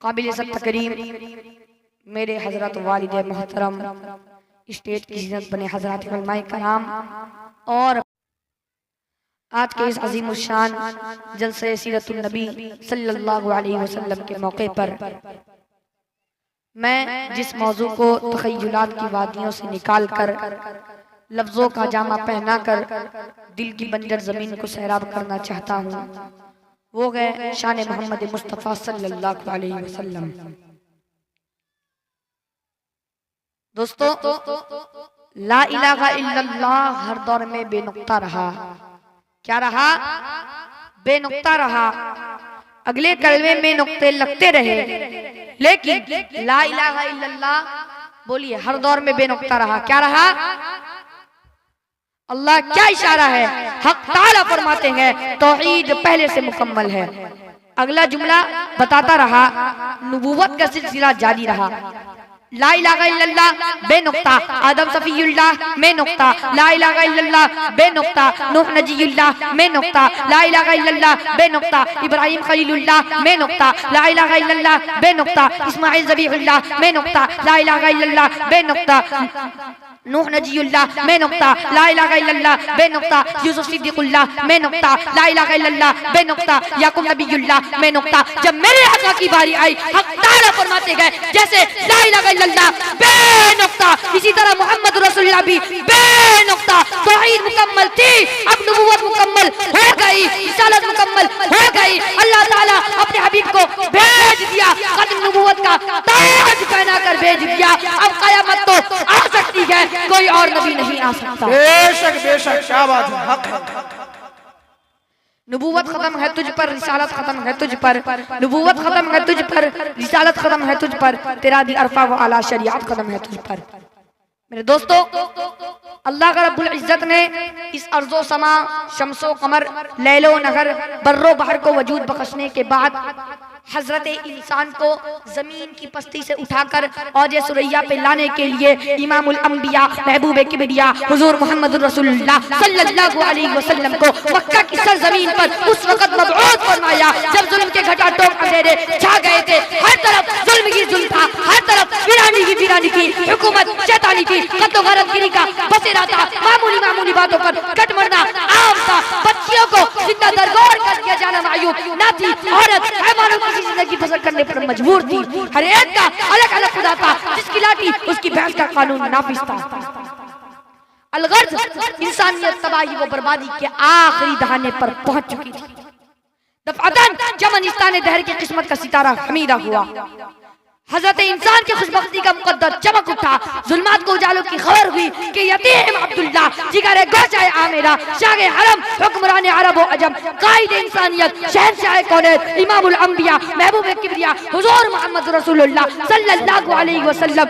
काबिल तकरीम मेरे हजरत वालिद मोहतरम स्टेज की इज्जत बने हजरत उलमाए कराम और आज के इस अजीम शान जलसे सीरतुन नबी सल्लल्लाहु अलैहि वसल्लम के मौके पर मैं जिस मौजू को तख़य्युलात की वादियों से निकाल कर लफ्जों का जामा पहना कर दिल की बंजर जमीन को सैराब करना चाहता हूँ, वो है शान मोहम्मद मुस्तफ़ा सल्लल्लाहु अलैहि वसल्लम। दोस्तों, ला इलाहा इल्लल्लाह हर दौर में बेनुक्ता रहा। क्या रहा? बेनुक्ता रहा। अगले कलमे में नुक्ते लगते रहे, लेकिन ला इलाहा इल्लल्लाह बोलिए हर दौर में बेनुक्ता रहा। क्या रहा? अल्लाह क्या इशारा है? हक ताला फरमाते हैं तौहीद पहले से मुकम्मल है। अगला जुमला बताता रहा नबूवत का सिलसिला जारी रहा। ला इलाहा इल्लल्लाह बेनुक्ता आदम सफीउल्लाह में नुक्ता, ला इलाहा इल्लल्लाह बेनुक्ता नूह नजीउल्लाह में नुक्ता, ला इलाहा इल्लल्लाह बेनुक्ता इब्राहिम खलीलुल्लाह में नुक्ता, ला इलाहा इल्लल्लाह बेनुक्ता इस्माइल ज़बीहुल्लाह में नुक्ता, ला इलाहा इल्लल्लाह बेनुक्ता नूह नजीउल्लाह में नुक्ता, ला इलाहा इल्लल्लाह बेनुक्ता यूसुफ सिद्दीकुल्लाह में नुक्ता, ला इलाहा इल्लल्लाह बेनुक्ता याकूब नबीयुल्लाह में नुक्ता। जब मेरे आका की बारी आई हक ताला फरमाते गए जैसे ला इलाहा इल्लल्लाह बेनुक्ता, इसी तरह मोहम्मद रसूलुल्लाह भी बेनुक्ता। तौहीद मुकम्मल थी, अब नबूवत मुकम्मल हो गई, रिसालत मुकम्मल हो गई। अल्लाह ताला अपने हबीब को भेज दिया, खत्म नबूवत का ताज पहना कर भेज दिया। अब कयामत तो आ सकती है, कोई और नबी नहीं आ सकता। बेशक बेशक, क्या बात है, हक है। नबूवत खत्म है तुझ पर, रिसालत खत्म है तुझ पर, नबूवत खत्म है तुझ पर, रिसालत खत्म है तुझ पर, तेरा दी अरफा व आला शरीयत खत्म है तुझ पर। मेरे दोस्तों, अल्लाह का रब्बुल इज्जत ने इस अर्ज़ो समा शम्सो कमर लैलो नहर बर्रो बहर को वजूद बख्शने के बाद हजरत इंसान को जमीन की पस्ती से उठाकर औजे सुरैया पे लाने के लिए इमामुल अंबिया महबूब किबरिया हुजूर मोहम्मद रसूलुल्लाह सल्लल्लाहु अलैहि वसल्लम को मक्का की सरजमीन पर उस वक्त मबऊस फरमाया जब जुल्म के घटाटोप अंधेरे छा गए थे। हर तरफ जुल्म ही जुल्म था, हर तरफ वीरानी की हुकूमत शैतानी की, कत्ल गरतगिरी का बसेरा था। मामूली मामूली बातों पर कट मरना आम था। बच्चियों को जिंदा दरगोर कर दिया जाना मायूब ना थी। औरत हैवानों की जिंदगी बसर करने पर मजबूर थी। हर एक का अलग अलग खुदा था, जिसकी लाठी उसकी भैंस का कानून नाफिज था। अलगर्ज इंसानियत तबाही व बर्बादी के आखिरी दहाने पर पहुंच चुकी थी। दफअतन जमनिस्तान दहर की किस्मत का सितारा खमीरा हुआ। हजरत इंसान की खुशबख्ती का मुकद्दर चमक उठा। जुल्मात को उजालों की खबर हुई कि यतीम अब्दुल्ला जिगरे गोशाए आमेरा शागे हरम हुक्मरान अरब व अजम कायद इंसानियत शहंशाह कौनैन इमामुल अंबिया महबूब किबरिया हुजूर मोहम्मद रसूलुल्लाह सल्लल्लाहु अलैहि वसल्लम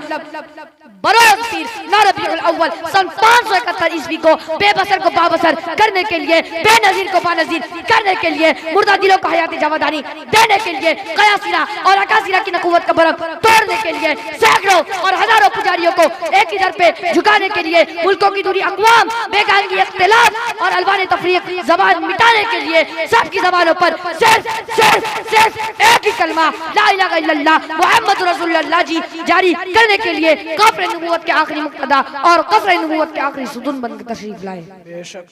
बरोज़ पीर रबीउल अव्वल सन 571 ईस्वी को बेबसर को बाबसर करने के लिए, बेनजीर को बानजीर करने के लिए, मुर्दा दिलों को हयात जवादानी देने के लिए, कयासिरा और अकासिरा की नकुवत का बरक तोड़ने के लिए, सैकड़ों और हजारों पुजारियों को एक ही दर पे झुकाने के लिए, मुल्कों की दूरी अक़वाम बेगानगी इख्तिलाफ और अलवान तफरीक ज़बान मिटाने के लिए सबकी ज़बानों पर सिर्फ एक ही कलमा ला इलाहा इल्लल्लाह मुहम्मद रसूलुल्लाह जी जारी करने के लिए काफ़िर नबूवत के आखिरी मुक्तदा और कफ़र नबूवत के आखिरी सुदून बनकर तशरीफ लाए। बेशक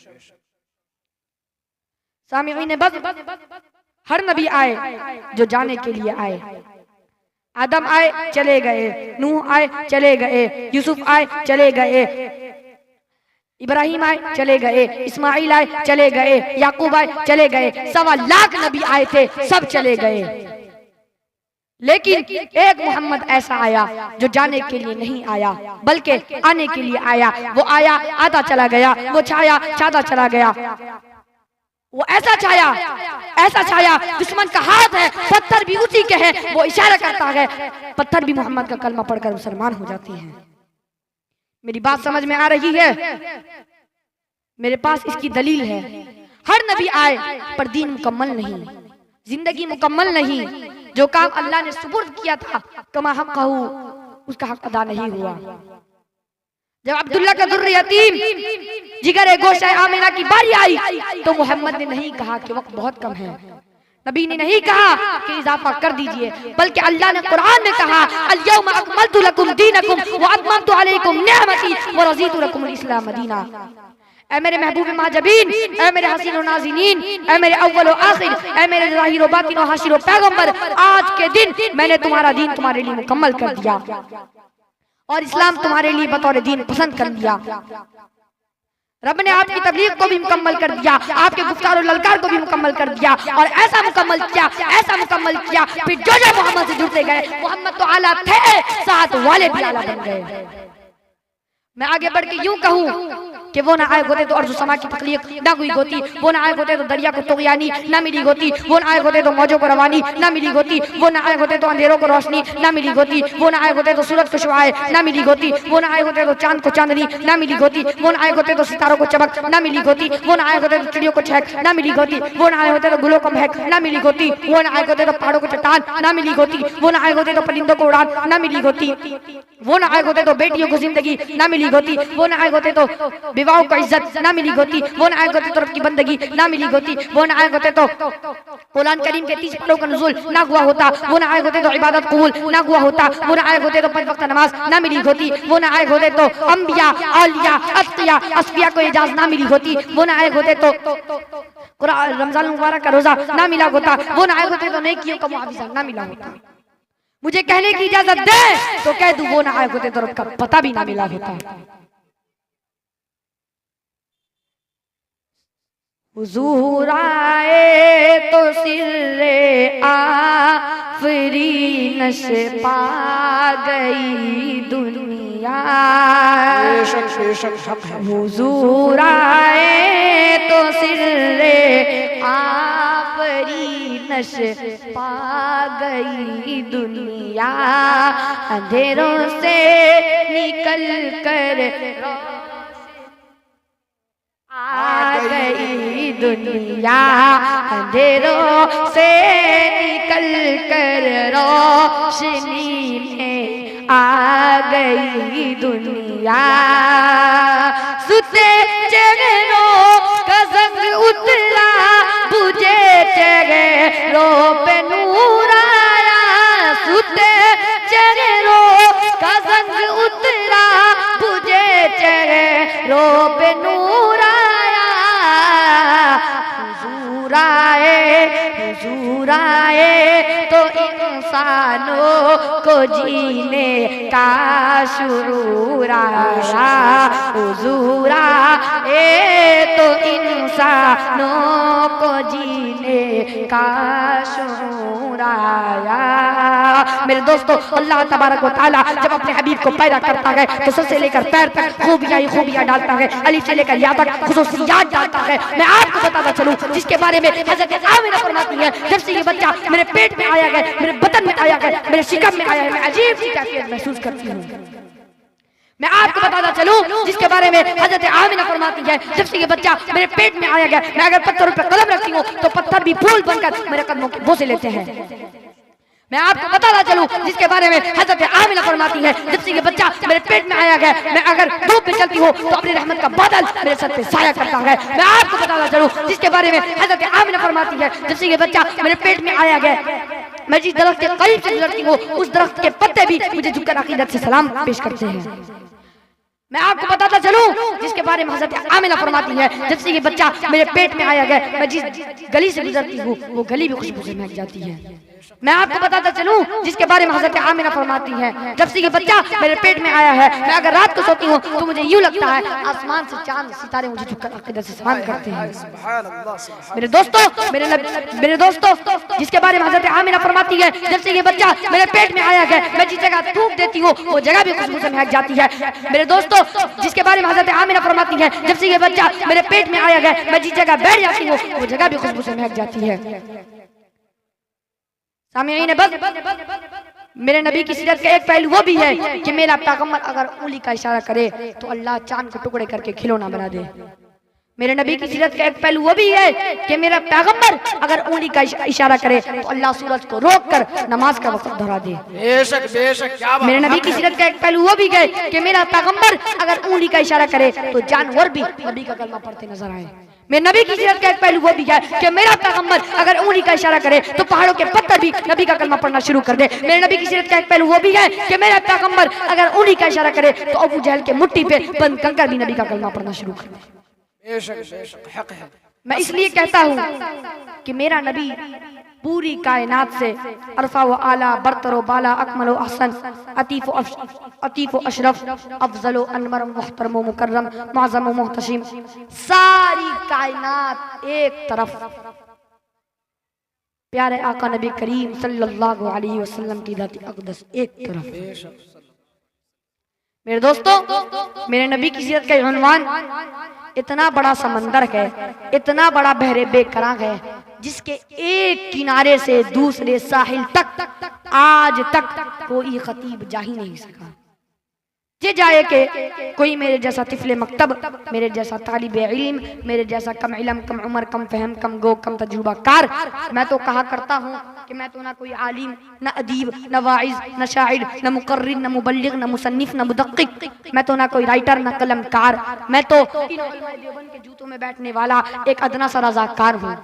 सामिईन बज़, हर नबी आए जो जाने के लिए आए। आदम आए चले गए, नूह आए चले गए, यूसुफ आए चले गए, इब्राहिम आए चले गए, इस्माइल आए चले गए, याकूब आए चले गए, 1.25 लाख नबी आए थे, सब चले गए। लेकिन एक मोहम्मद ऐसा आया जो जाने के लिए नहीं आया बल्कि आने के लिए आया। वो आया आता चला गया, वो छाया छाता चला गया। वो ऐसा छाया दुश्मन का हाथ है, पत्थर भी उसी के हैं, वो इशारा करता है, पत्थर भी मोहम्मद का कलमा पढ़कर मुसलमान हो जाती हैं। मेरी बात समझ में आ रही है? मेरे पास इसकी दलील है। हर नबी आए पर दीन मुकम्मल नहीं, जिंदगी मुकम्मल नहीं। जो काम अल्लाह ने सुपुर्द किया था कमा हक कहू, उसका हक अदा नहीं हुआ। जब अब्दुल्ला का दुर्र यतीम जिगर गोशा आमिना की बारी आई तो मोहम्मद ने नहीं कहा कि वक्त बहुत कम है, नबी ने नहीं कहा कि इजाफा कर दीजिए, बल्कि अल्लाह ने कुरान में कहा अल-यौमा अकमलतु लकुम दीनकुम व अतममतु अलैकुम निअमती व रज़ीतु लकुमुल इस्लाम दीना। ऐ मेरे महबूब माजबीन, ऐ मेरे हसीन व नाज़िनीन, ऐ मेरे अव्वल व आखिर, ऐ मेरे ज़ाहिर व बातिन व हाशिर व पैगंबर, आज के दिन मैंने तुम्हारा दीन तुम्हारे लिए मुकम्मल कर दिया और इस्लाम तुम्हारे लिए बतौर दीन पसंद कर दिया। रब ने आपकी तबलीग को भी मुकम्मल कर दिया, आपके गुफ्तार और ललकार को भी मुकम्मल कर दिया और ऐसा मुकम्मल किया फिर जो मोहम्मद से जुड़ते गए, मोहम्मद तो आला थे, साथ वाले भी आला बन गए। मैं आगे बढ़ के यूं कहूं कि वो ना आए होते तो अर्ज़ समा की तख्लीक ना हुई होती, वो ना आए होते तो दरिया को तुग़यानी ना मिली होती, वो ना आए होते तो मौजों को रवानी ना मिली होती, वो ना आए होते तो अंधेरों को रोशनी ना मिली होती, वो ना आए होते तो सूरज को शुआएं ना मिली होती, वो ना आए होते तो चांद को चांदनी ना मिली होती, वो ना आए होते तो सितारों को चमक ना मिली होती, वो ना आए होते तो चिड़ियों को चहक ना मिली होती, वो ना आए होते तो गुलों को महक ना मिली होती, वो ना आए होते तो पहाड़ों को चट्टान ना मिली होती, वो ना आए होते तो परिंदों को उड़ान ना मिली होती, वो ना आए होते तो बेटियों को जिंदगी ना मिली होती, वो ना आए होते तो विवाहों को इज्जत ना मिली होती, वो ना आए होते तो रब की बंदगी ना मिली होती, वो ना आए होते तो कुरान करीम के 30 पारों का नुज़ूल ना हुआ होता, वो ना आए होते तो इबादत कबूल ना हुआ होता, वो ना आए होते तो 5 वक्त नमाज ना मिली होती, वो ना आए होते तो अंबिया आलिया अत्किया अस्फिया को इजाज़त ना मिली होती, वो ना आए होते तो रमजान मुबारक का रोजा ना मिला होता, वो ना आए होते तो नेकियों का मुआविज़ा ना मिला होता। मुझे कहने की इजाजत दे तो कह दूं वो ना आए होते तो रब का पता भी ना मिला होता। हुजूर आए तो सिर्रे आफरीन से पा गई दुनिया। हुजूर आए तो सिर्रे आफरीन से पा गई दुनिया। अंधेरों से निकल कर आ गई दुनिया। अंधेरों से निकल कर रोशनी में आ गई दुनिया। सुते चेहरों का ज़ंग उतरा, बुझे चेहरों पे नूर आया। सुते चेहरों का ज़ंग उतरा, बुझे चेहरों पे नूर हुजूर आए तो इंसानों को जीने का शुरूर आया। हुजूर आए तो इंसानों को जीने का शुरूर आया। मेरे दोस्तों, अल्लाह तबारक व तआला जब अपने हबीब को पैदा करता है तो सर से लेकर पैर तक खूबियां ही खूबियां डालता है, अलिफ से लेकर या तक खुसूसियात डालता है। मैं आपको बताता चलूं जिसके बारे में हज़रत आमिना फरमाती है, जब से ये बच्चा मेरे पेट में आया गया, मेरे बदन में आया गया, मेरे शिकम में आया है, मैं अजीब सी कैफियत महसूस करती हूँ। मैं आपको बताता चलूं जिसके बारे में हज़रत आमिना फरमाती है, जब से ये बच्चा मेरे पेट में आया गया, मैं अगर पत्थरों पर कदम रखती हूँ तो पत्थर भी फूल बनकर मेरे कदमों के बोसे लेते हैं। मैं आपको बताता चलूं जिसके बारे में हज़रत आमिना फरमाती है, जब से ये बच्चा मेरे पेट में आया गया, मैं अगर धूप में चलती हूँ तो अपनी रहमत का बादल मेरे सर पे साया करता है। मैं आपको बताता चलूं जिसके बारे में हज़रत आमिना फरमाती है, जब से ये बच्चा मेरे पेट में आया गया, मैं जिस दरख्त के करीब से गुजरती हूँ उस दरख्त के पत्ते भी मुझे झुककर अकीदत से सलाम पेश करते हैं। मैं आपको बताता चलूं जिसके बारे में हज़रत आमिना फरमाती है, जब से ये बच्चा मेरे पेट में आया गया, मैं जिस गली से गुजरती हूँ वो गली भी खुशबू से महक जाती है। मैं आपको बताता चलूं जिसके बारे में हज़रत आमिना फरमाती है, जब से ये बच्चा मेरे पेट में आया है, मैं अगर रात को सोती हूँ तो मुझे यूं लगता है आसमान से चांद सितारे मुझे झुककर अकीदत से सलाम करते हैं। मेरे दोस्तों, जिसके बारे में हज़रत आमिना फरमाती है, जब से ये बच्चा मेरे पेट में आया है, मैं जिस जगह थूक देती हूँ वो जगह भी खुशबू से महक जाती है। मेरे दोस्तों, जिसके बारे में हज़रत आमिना फरमाती है, जब से ये बच्चा मेरे पेट में आया है, मैं जिस जगह बैठ जाती हूँ वो जगह भी खुशबू से महक जाती है। सामईन बस, मेरे नबी की सीरत का एक पहलू वो भी है कि मेरा पैगंबर अगर उंगली का इशारा करे तो अल्लाह चांद को टुकड़े करके खिलौना बना दे। मेरे नबी की सीरत का एक पहलू वो भी है कि मेरा पैगंबर अगर उंगली का इशारा करे तो अल्लाह सूरज को रोक कर नमाज का वक्त धरा दे। बेशक बेशक, क्या बात। मेरे नबी की सीरत का एक पहलू वो भी है कि मेरा पैगंबर अगर उंगली का इशारा करे तो जानवर भी नबी का कलमा पढ़ते नजर आए। मेरे नबी की सीरत का एक पहलू वो भी है कि मेरा पैगंबर अगर उंगली का इशारा करे तो पहाड़ों के पत्थर भी नबी का कलमा पढ़ना शुरू कर दे। मेरे नबी की सीरत का एक पहलू वो भी है कि मेरा पैगंबर अगर उंगली का इशारा करे तो अबू जहल के मुट्ठी पे बंद कंकर भी नबी का कलमा पढ़ना शुरू कर दे। बेशक हक है। मैं इसलिए कहता हूँ कि मेरा नबी पूरी कायनात से अरफा व आला, बरतर व बाला, अकमल व अहसन, अतीफ व अशरफ, अफजल व अनवर, मुहतरम व मुकर्रम, मुअज़्ज़म व मुहतशिम, सारी कायनात एक तरफ, प्यारे आका नबी करीम सल्लल्लाहु अलैहि वसल्लम की जात अक़दस एक तरफ। मेरे दोस्तों, मेरे नबी की सीरत का उन्वान इतना बड़ा समंदर है, इतना बड़ा बहरे बेकरार है, जिसके एक किनारे से दूसरे साहिल तक आज तक कोई खतीब जा ही नहीं सका। ये जाए कि कोई मेरे जैसा तिफले मकतब, मेरे जैसा तालिब इल्म, मेरे जैसा कम इल्म, कम उम्र, कम फहम, कम गो, कम तजुर्बा कार। मैं तो कहा करता हूँ कि मैं तो ना कोई आलिम, न अदीब, न वाइज, न शाइर, न मुकर्रिर, न मुबल्लिग, न मुसन्निफ, न मुदक्किक। मैं तो ना कोई राइटर, न कलमकार। मैं तो इन उलमाए देवबंद के जूतों में बैठने वाला एक अदना सा रज़ाकार हूँ।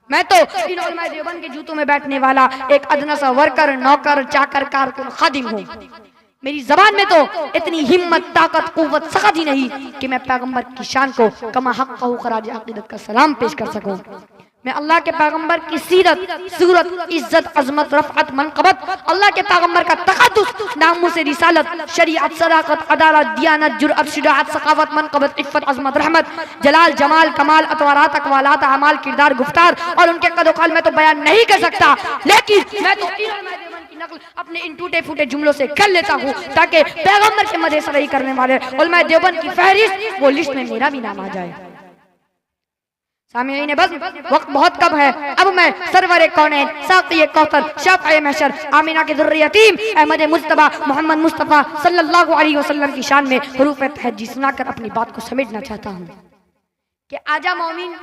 मैं तो इन उलमाए देवबंद के जूतों में बैठने वाला एक अदना सा वर्कर, नौकर, चाकर, कारकुन, खादिम हूँ। मेरी जबान में तो इतनी हिम्मत, ताकत, कुव्वत, सख्त ही नहीं कि मैं पैगंबर की शान को कमा हक खराज अकीदत का सलाम पेश कर सकूं। मैं अल्लाह के पैगंबर की सीरत, सूरत, इज्जत, अजमत, रफ़अत, मनक़बत, अल्लाह के पैगंबर का तक़द्दुस, नामूस रिसालत, शरीअत, सदाक़त, अदालत, दियानत, जुरअत, शुजाअत, सखावत, मनक़बत, इफ़्फ़त, अज़मत, रहमत, जलाल, जमाल, कमाल, अतवारात, अक़वालात, अमाल, किरदार, गुफ्तार और उनके कद-ओ-क़ाल मैं तो बयान नहीं कर सकता। लेकिन मैं तो नकल अपने इन टूटे फूटे जुमलों से कर लेता हूँ ताकि पैगंबर के मदे सराही करने वाले उलमाए देवबंद की फहरिस्त वो लिस्ट में मेरा भी नाम आ जाए। सामईन बस वक्त बहुत कम है। अब मैं सरवर कौनैन, साक़ी कौसर, शाफ़िए महशर, आमिना के दुर्र यतीम, अहमद मुस्तफ़ा, मोहम्मद मुस्तफ़ा सल्लल्लाहु अलैहि वसल्लम की शान में हुरूफ़ तहज्जी सुनाकर अपनी बात को समेटना चाहता हूँ कि आजा मोमिन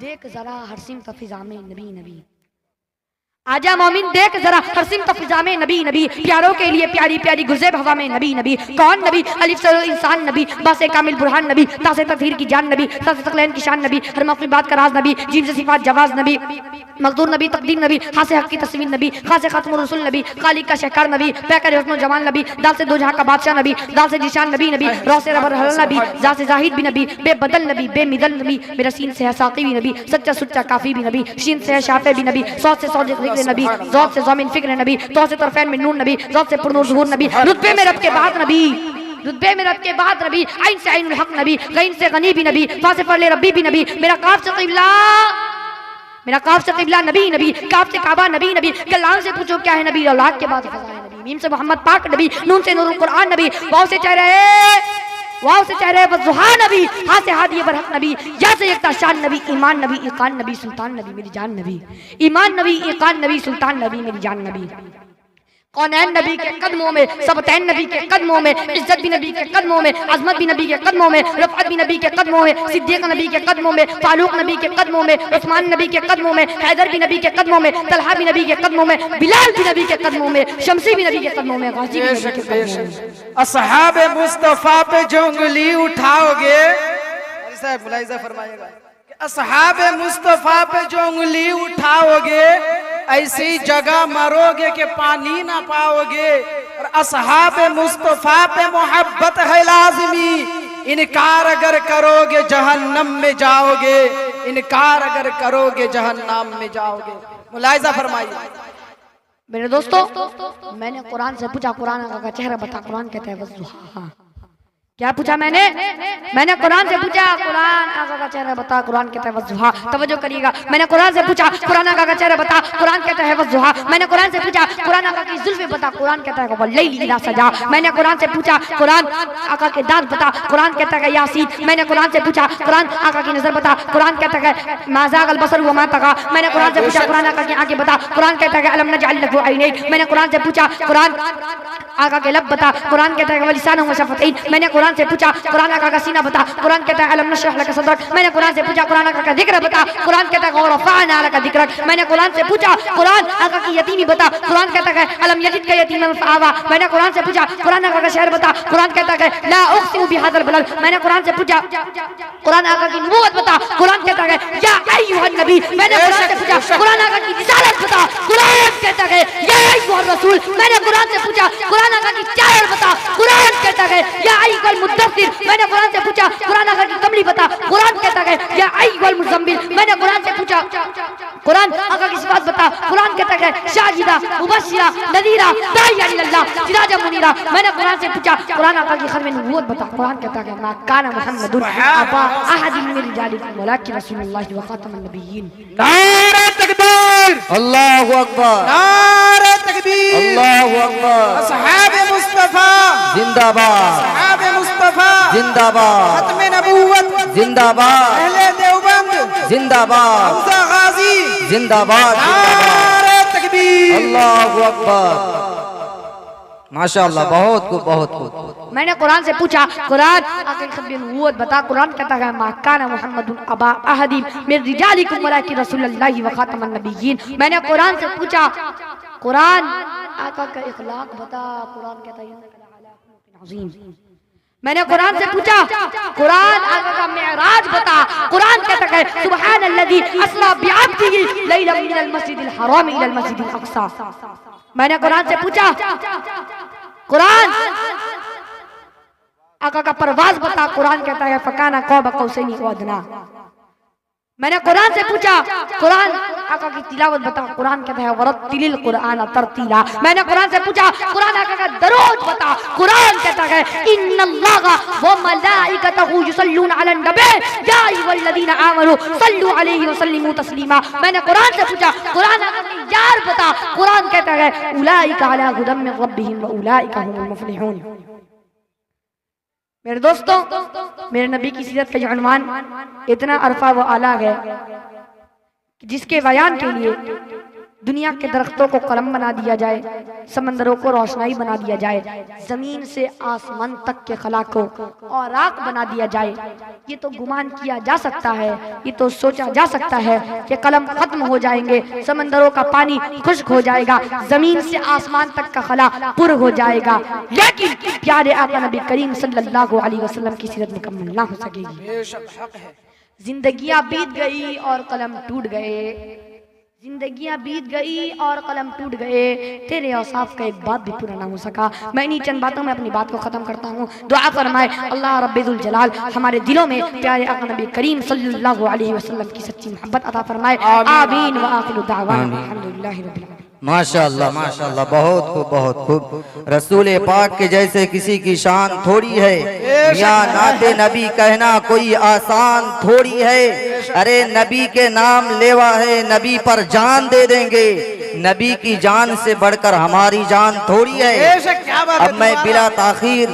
देख जरा हरसिम तफिज़ा में नबी नबी। आजा मोमिन देख जरा हरसिम तफिज़ा में नबी नबी। प्यारों के लिए प्यारी प्यारी गुज़ेब हवा में नबी नबी। कौन नबी? अलिफ से इंसान नबी, बासे कामिल बुरहान नबी, तासे तफहीर की जान नबी, तासे तक़लैन की शान नबी, हर मौक़ी बात का राज नबी, जीन से सिफ़ात जवाज़ नबी, मक़दूर नबी, तक़दीर नबी, खासे हक़ की तस्वीर नबी, खासे ख़ातमुर रसूल नबी, खालिक का शहकार नबी, पैकर हुस्न जमाल नबी, दाल से दो जहां का बादशाह नबी, दाल से जिशान नबी नबी, रौ से रबर हल नबी, जा से जाहिद भी नबी, बेबदल नबी, बेमिदल नबी, मेरा सीन से है साक़ी भी नबी, सच्चा सुच्चा काफ़ी भी नबी, शीन से है शाफ़े भी नबी, सौद से सौद ज़िक्र नबी, ज़ौक़ से ज़मीन फ़िक्र नबी, तो से तरफ़ैन में नूर नबी, ज़ौक़ से पुरनूर ज़ुहूर नबी, रुतबे में रब के बाद नबी, रुतबे में रब के बाद नबी, आइन से आइनुल हक़ नबी, गैन से गनी भी नबी, फा से फ़अल रब्बी भी नबी, मेरा काफ से क़िबला, मेरा काफ से क़िबला नबी नबी, काफ से काबा नबी नबी, कलाम से पूछो क्या है नबी, औलाद के बाद फ़ज़ाए नबी, मीम से मोहम्मद पाक नबी, नून से नूरुल कुरआन नबी, वाव से चेहरे वाव से चेहरे वज़ुहा नबी, हाँ से हादी बरहक नबी, या से यकता शान नबी, ईमान नबी, इक़ान नबी, सुल्तान नबी, मेरी जान नबी, ईमान नबी, इक़ान नबी, सुल्तान नबी, मेरी जान नबी। कौनैन नबी के कदमों में, सबतैन नबी के कदमों में, इज्जत भी नबी के कदमों में, अजमत भी नबी के कदमों में, रफ़अत भी नबी के कदमों में, सिद्दीक़ नबी के कदमों में, फारूक नबी के कदमों में, उस्मान नबी के कदमों में, हैदर भी नबी के कदमों में, तलहा भी नबी के कदमों में, बिलाल भी नबी के कदमों में, शमसी भी नबी के कदमों में, गाज़ी भी नबी के कदमों में। असहाबे मुस्तफ़ा पे जो उंगली उठाओगे, साहब मुलाहिज़ा फरमाइएगा, असहाबे मुस्तफ़ा पे जो उंगली उठाओगे ऐसी जगह मरोगे कि पानी ना पाओगे। और असहाबे मुस्तफ़ा पे मोहब्बत है लाज़मी, इनकार अगर करोगे जहन्नम में जाओगे, इनकार अगर करोगे जहन्नम में जाओगे। मुलाहिज़ा फरमाइए। मेरे दोस्तों, मैंने कुरान से पूछा, कुरान का चेहरा बता, कुरान कहता है वज़ुहा। क्या पूछा मैंने कुरान से पूछा, कुरान आका का चेहरा बता, कुरान कहता है वज़ुहा। तवज्जो करिएगा, मैंने कुरान से पूछा, कुरान आका का चेहरा बता, कुरान कहता है वज़ुहा। मैंने कुरान से पूछा, कुरान आका की जुल्फ़ें बता, कुरान कहता है वल्लैल इज़ा सजा। मैंने कुरान से पूछा, कुरान आका के दांत बता, कुरान कहता है यासीन। मैंने कुरान से पूछा, कुरान आका की नज़र बता, कुरान कहता है मा ज़ाग़ल बसर व मा तग़ा। मैंने कुरान से पूछा, कुरान आका की आंखें बता, कुरान कहता है अलम नजअल लहू ऐनैन। मैंने कुरान से पूछा, कुरान आका के लब बता, कुरान कहता है वलिसान व शफतैन, मैंने कुरान से पूछा, कुरान आका का सीना बता, कुरान कहता है अलम नशरह लक सदरक, मैंने कुरान से पूछा, कुरान आका का जिक्र बता, कुरान कहता है रफ़अना लक जिक्रक, मैंने कुरान से पूछा, कुरान आका की यतीमी बता, कुरान कहता है अलम यजिदक यतीमन फआवा, मैंने कुरान से पूछा, कुरान आका का शहर बता, कुरान कहता है ला उक़सिमु बिहाज़ल बलद, मैंने कुरान से पूछा, कुरान आका की नबूवत बता, कुरान कहता है या अय्युहन नबी, मैंने कुरान से पूछा, कुरान आका की रिसालत बता, कुरान कहता है या अय्युहर रसूल, मैंने कुरान से पूछा, कुरान आका की चादर बता, कुरान कहता है या अय्युहल मुद्दस्सिर, मैंने कुरान से पूछा, कुरान आका की कमली बता, कुरान कहता है या अय्युहल मुज़म्मिल, मैंने कुरान से पूछा, कुरान आका की सिफात बता, कुरान कहता है शाहिदा मुबश्शिरा नज़ीरा दाइया इलल्लाह सिराजा मुनीरा, मैंने कुरान से पूछा, कुरान आका की खत्म नबूवत बता, कुरान कहता है मा काना मुहम्मदुन अबा अहदिन मिन रिजालिकुम वलाकिन रसूलुल्लाह व खातमुन नबिय्यीन। नारे तकबीर, अल्लाहु अकबर, नारे तकबीर, अल्लाहु अकबर, असहाबे मुस्तफा जिंदाबाद, असहाबे मुस्तफा जिंदाबाद, खत्म नबूवत जिंदाबाद, अहले देवबंद जिंदाबाद, हमजा गाजी जिंदाबाद, नारे तकबीर, अल्लाहु अकबर। माशाअल्लाह, बहुत खूब, बहुत खूब। मैंने कुरान से पूछा, कुरान आका की खत्म नबूवत बता, कुरान कहता है मा काना मुहम्मदुन अबा अहदिन मिन रिजालिकुम वलाकिन रसूलुल्लाह व खातमुन नबिय्यीन, मैंने कुरान से पूछा, कुरान आका का इखलाक बता, कुरान कहता है इन्नका लअला खुलुकिन अज़ीम, मैंने कुरान से पूछा, कुरान आका का मेराज बता, कुरान कहता है सुब्हानल्लज़ी अस्रा बिअब्दिही लैलन मिनल मस्जिदिल हराम इलल मस्जिदिल अक़सा, मैंने कुरान से पूछा, कुरान आका का परवाज बता, कुरान कहता है फकाना क़ौब क़ौसैनी व अदना, मैंने कुरान से पूछा, कुरान आका की तिलावत बता, कुरान कहता है वरत्तिलिल कुरान तरतीला, मैंने कुरान से पूछा, कुरान आका का दरूद बता, कुरान कहता है इन्नल्लाहा व मलाइकतहु युसल्लूना अलन नबी या अय्युहल्लज़ीना आमनू सल्लु अलैहि व सल्लिमू तस्लीमा, मैंने कुरान से पूछा, कुरान आका की यार बता, कुरान कहता है उलाइका अला हुदम मिन रब्बिहिम व उलाइका हुमुल मुफ्लिहून। मेरे दोस्तों, मेरे नबी की सीरत का उन्वान इतना अरफा व आला है कि जिसके बयान के लिए दुनिया के दरख्तों को कलम बना दिया जाए, समंदरों को रोशनाई बना दिया जाए, जमीन से आसमान तक के खला को औराक बना दिया जाए, ये तो गुमान किया जा सकता है, ये तो सोचा जा सकता है कि कलम खत्म हो जाएंगे, समंदरों का पानी खुश्क हो जाएगा, जमीन से आसमान तक का खला पुर हो जाएगा, लेकिन प्यारे आका नबी करीम सल्लल्लाहु अलैहि वसल्लम की सीरत मुकम्मल ना हो सकेगी। बेशक हक है। जिंदगियां बीत गई और कलम टूट गए, जिंदगियां बीत गई और कलम टूट गए, तेरे औसाफ का एक बात भी पूरा ना हो सका। मैं इन्हीं चंद बातों में अपनी बात को खत्म करता हूँ। दुआ फरमाए अल्लाह रब्बुल जलाल हमारे दिलों में प्यारे आका नबी करीम सल्लल्लाहु अलैहि वसल्लम की सच्ची मोहब्बत अता फरमाए। आमीन व आखिरु दावाना अल्हम्दुलिल्लाहि रब्बिल आलमीन। माशाअल्लाह, माशाअल्लाह, बहुत खूब, बहुत खूब। रसूल पाक के जैसे किसी की शान थोड़ी है, या नाते नबी कहना कोई आसान थोड़ी है। अरे नबी के नाम लेवा है, नबी पर जान दे देंगे, नबी की जान से बढ़कर हमारी जान थोड़ी है। बेशक क्या बात है। अब मैं बिला ताखीर